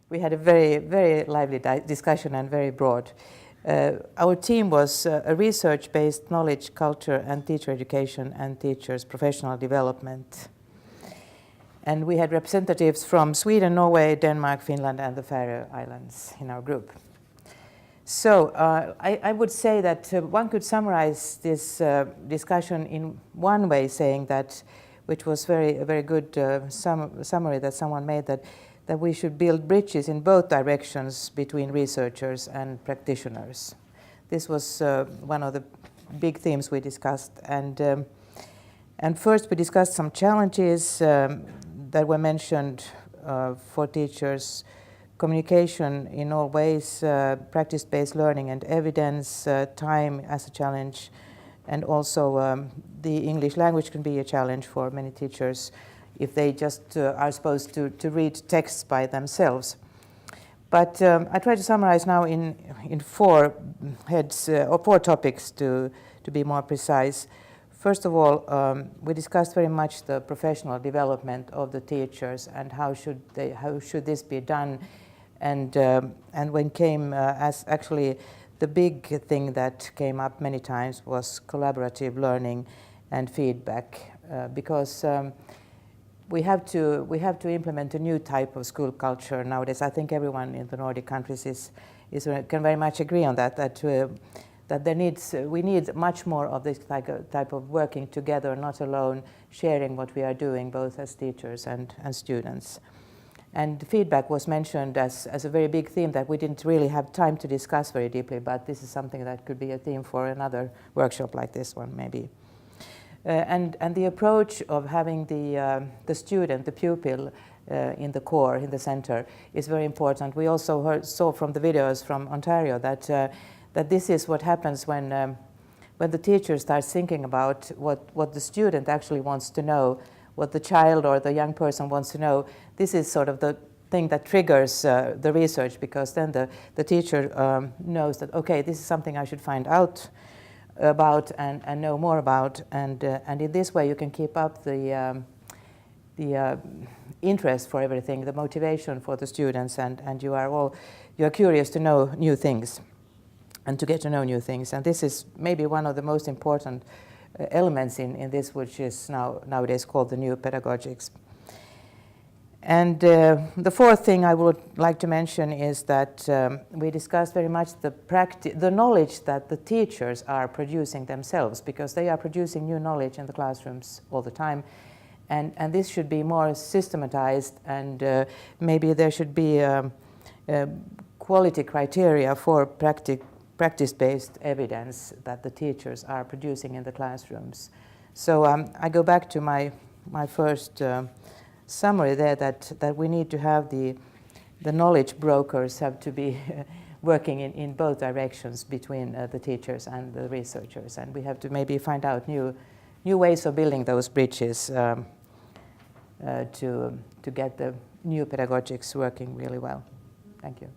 We had a very, very lively discussion and very broad. Our team was a research-based knowledge, culture, and teacher education and teachers' professional development. And we had representatives from Sweden, Norway, Denmark, Finland, and the Faroe Islands in our group. So I would say that one could summarize this discussion in one way, saying that, which was a very good summary that someone made, that we should build bridges in both directions between researchers and practitioners. This was one of the big themes we discussed. And first we discussed some challenges that were mentioned for teachers: communication in all ways, practice-based learning and evidence, time as a challenge, and also the English language can be a challenge for many teachers if they just are supposed to read texts by themselves. But I try to summarize now in four heads, or four topics to be more precise. First of all, we discussed very much the professional development of the teachers and how should this be done, and when came as actually the big thing that came up many times was collaborative learning and feedback, because we have to implement a new type of school culture nowadays. I think everyone in the Nordic countries can very much agree on that we need much more of this type of working together, not alone sharing what we are doing, both as teachers and students. And feedback was mentioned as a very big theme that we didn't really have time to discuss very deeply, but this is something that could be a theme for another workshop like this one, maybe. And the approach of having the student, the pupil, in the core, in the center, is very important. We also saw from the videos from Ontario that this is what happens when the teacher starts thinking about what the student actually wants to know, what the child or the young person wants to know. This is sort of the thing that triggers the research, because then the teacher knows that, okay, this is something I should find out about and know more about, and in this way you can keep up the interest for everything, the motivation for the students, and you are curious to know new things and to get to know new things. And this is maybe one of the most important elements in this, which is nowadays called the new pedagogics. And the fourth thing I would like to mention is that we discussed very much the knowledge that the teachers are producing themselves, because they are producing new knowledge in the classrooms all the time. And this should be more systematized, and maybe there should be quality criteria for practice-based evidence that the teachers are producing in the classrooms. So I go back to my first summary there, that we need to have the knowledge brokers have to be working in both directions between the teachers and the researchers, and we have to maybe find out new ways of building those bridges to get the new pedagogics working really well. Thank you.